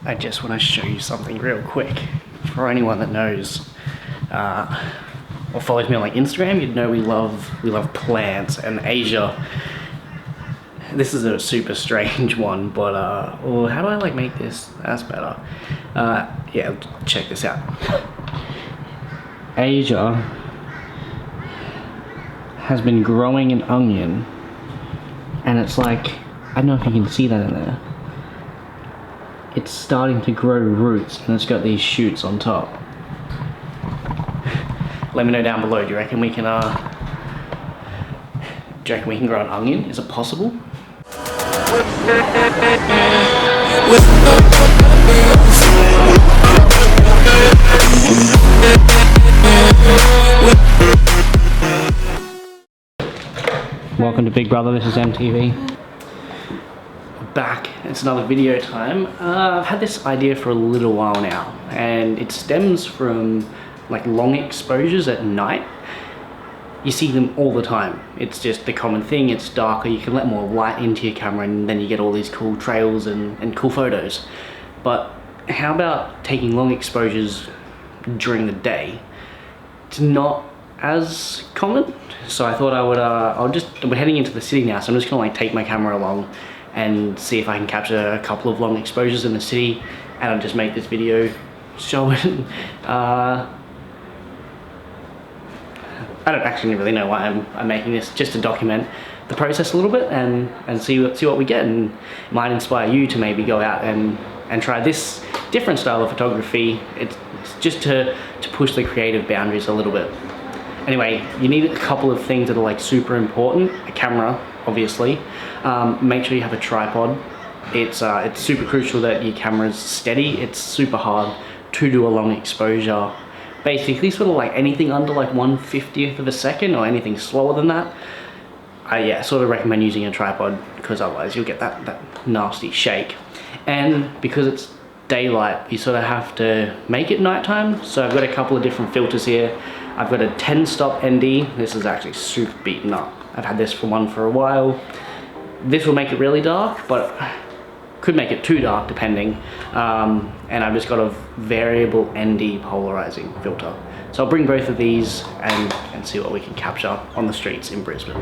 I just want to show you something real quick. For anyone that knows or follows me on like Instagram, you'd know we love plants, and Asia. This is a super strange one, but well, how do I like make this? That's better. Yeah, check this out. Asia has been growing an onion, and it's like, I don't know if you can see that in there. It's starting to grow roots, and it's got these shoots on top. Let me know down below, do you reckon we can grow an onion? Is it possible? Welcome to Big Brother, this is MTV. Back, it's another video time. I've had this idea for a little while now, and it stems from like long exposures at night. You see them all the time. It's just the common thing. It's darker, you can let more light into your camera, and then you get all these cool trails and cool photos. But how about taking long exposures during the day? It's not as common. So I thought I would, we're heading into the city now, so I'm just gonna like take my camera along and see if I can capture a couple of long exposures in the city, and I'll just make this video showing. I don't actually really know why I'm making this, just to document the process a little bit and see what we get, and it might inspire you to maybe go out and try this different style of photography. It's just to push the creative boundaries a little bit. Anyway, you need a couple of things that are like super important. A camera, obviously. Make sure you have a tripod. It's super crucial that your camera's steady. It's super hard to do a long exposure. Basically, sort of like anything under like 1/50th of a second, or anything slower than that. Yeah, sort of recommend using a tripod, because otherwise you'll get that nasty shake. And because it's daylight, you sort of have to make it nighttime. So I've got a couple of different filters here. I've got a 10-stop ND. This is actually super beaten up. I've had this for a while. This will make it really dark, but could make it too dark depending. And I've just got a variable ND polarizing filter. So I'll bring both of these and see what we can capture on the streets in Brisbane.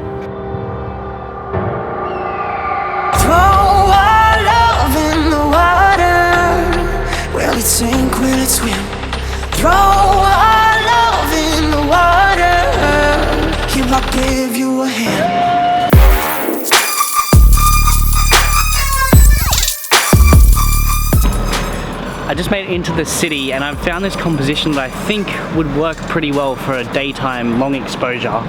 Throw our love in the water. Will it sink? Will it swim? Throw our love in the water. Here, I'll give you a hand. I just made it into the city, and I've found this composition that I think would work pretty well for a daytime long exposure.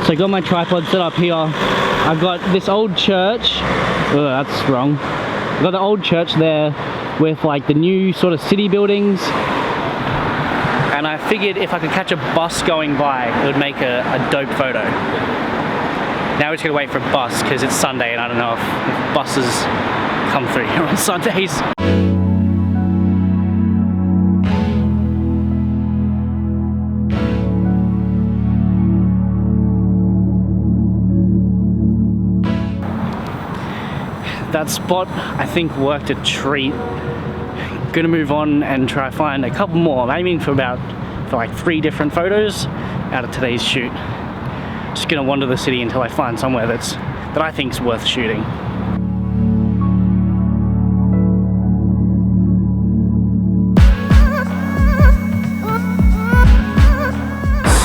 So I got my tripod set up here. I've got this old church. Oh, that's wrong. I've got the old church there with like the new sort of city buildings. And I figured if I could catch a bus going by, it would make a dope photo. Now we just gotta wait for a bus because it's Sunday, and I don't know if buses come through here on Sundays. That spot, I think, worked a treat. Gonna move on and try to find a couple more. I'm aiming for like 3 different photos out of today's shoot. Just gonna wander the city until I find somewhere that I think's worth shooting.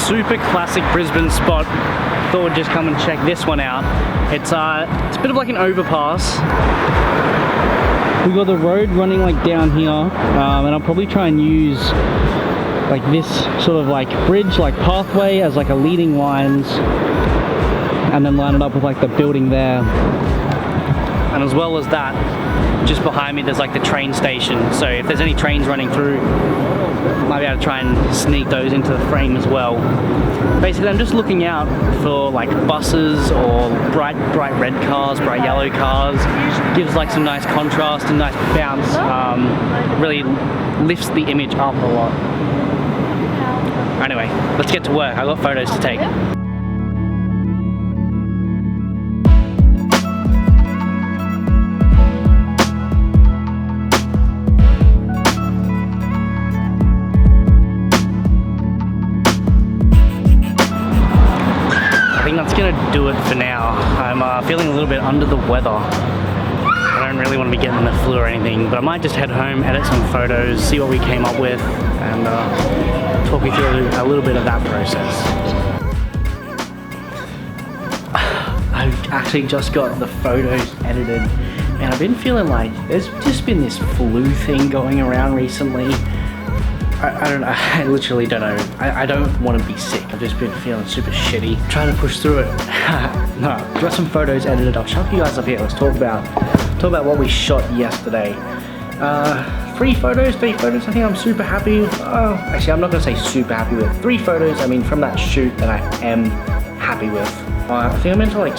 Super classic Brisbane spot. Thought we'd just come and check this one out. It's a bit of like an overpass. We've got the road running like down here, and I'll probably try and use like this sort of like bridge, like pathway as like a leading lines, and then line it up with like the building there. And as well as that, just behind me there's like the train station, so if there's any trains running through, might be able to try and sneak those into the frame as well. Basically, I'm just looking out for like buses or bright red cars, bright yellow cars. Gives like some nice contrast and nice bounce. Really lifts the image up a lot. Anyway, let's get to work. I've got photos to take. under the weather. I don't really want to be getting the flu or anything, but I might just head home, edit some photos, see what we came up with, and talk you through a little bit of that process. I've actually just got the photos edited, and I've been feeling like there's just been this flu thing going around recently. I don't know, I literally don't know. I don't want to be sick. I've just been feeling super shitty. Trying to push through it. No, got some photos edited. I'll chuck you guys up here. Let's talk about what we shot yesterday. 3 photos. I think I'm super happy. Actually, I'm not gonna say super happy with 3 photos. I mean, from that shoot that I am happy with. I think I meant to like,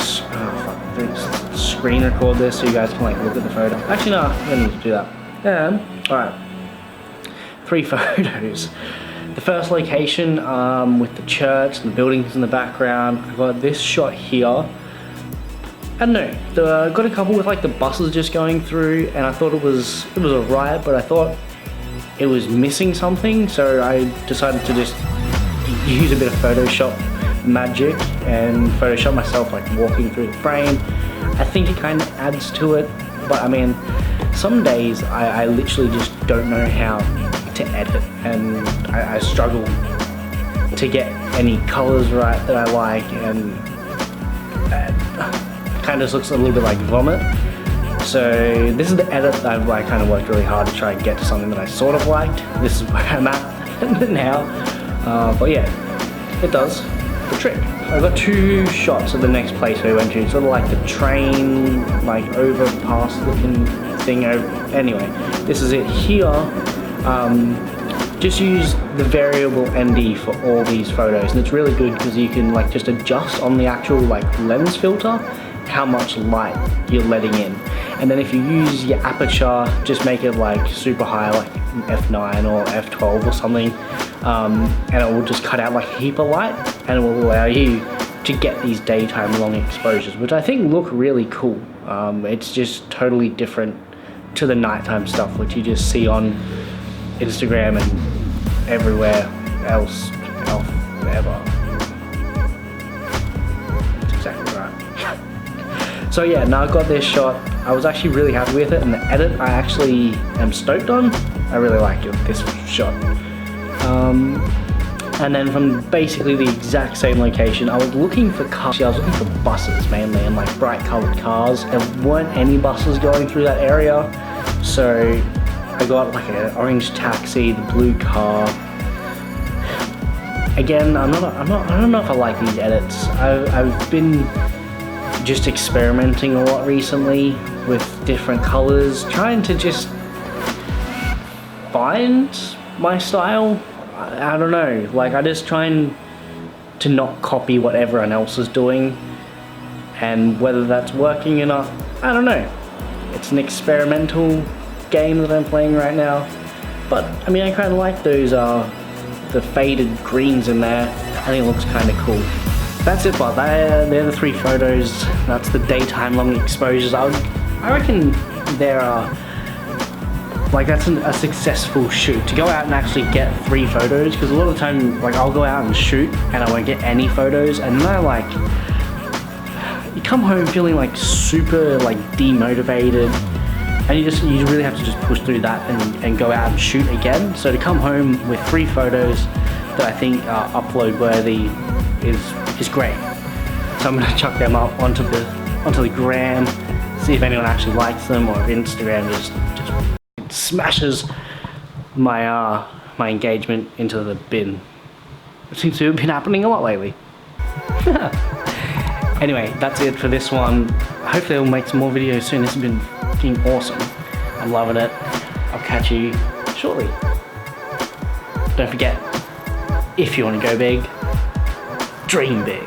screen record this so you guys can like look at the photo. Actually, no, I don't need to do that. All right. 3 photos. The first location with the church and the buildings in the background. I got this shot here. I don't know. I got a couple with like the buses just going through, and I thought it was alright, but I thought it was missing something, so I decided to just use a bit of Photoshop magic and Photoshop myself like walking through the frame. I think it kind of adds to it, but I mean, some days I literally just don't know how to edit, and I struggle to get any colors right that I like, and it kind of looks a little bit like vomit. So this is the edit that I kind of worked really hard to try and get to something that I sort of liked. This is where I'm at now, but yeah, it does the trick. I got 2 shots of the next place we went to, sort of like the train, like overpass looking thing. Anyway, this is it here. Just use the variable ND for all these photos, and it's really good because you can like just adjust on the actual like lens filter how much light you're letting in, and then if you use your aperture, just make it like super high, like f9 or f12 or something, and it will just cut out like a heap of light, and it will allow you to get these daytime long exposures, which I think look really cool. It's just totally different to the nighttime stuff which you just see on Instagram and everywhere else ever. That's exactly right. So yeah, now I got this shot. I was actually really happy with it, and the edit I actually am stoked on. I really like this shot. And then from basically the exact same location, I was looking for cars. I was looking for buses mainly, and like bright colored cars. There weren't any buses going through that area, so I got like an orange taxi, the blue car. Again, I don't know if I like these edits. I've been just experimenting a lot recently with different colors, trying to just find my style. I don't know, like I just trying to not copy what everyone else is doing, and whether that's working or not, I don't know. It's an experimental game that I'm playing right now, but I mean, I kind of like those the faded greens in there. I think it looks kind of cool. That's it, but they're the 3 photos. That's the daytime long exposures. I reckon there are like that's a successful shoot to go out and actually get 3 photos, because a lot of the time like I'll go out and shoot and I won't get any photos, and then I like you come home feeling like super like demotivated, and you really have to just push through that and go out and shoot again. So to come home with 3 photos that I think are upload worthy is great. So I'm gonna chuck them up onto the gram, see if anyone actually likes them, or if Instagram just smashes my my engagement into the bin. It seems to have been happening a lot lately. Anyway, that's it for this one. Hopefully I'll make some more videos soon. This has been fucking awesome. I'm loving it. I'll catch you shortly. Don't forget, if you want to go big, dream big.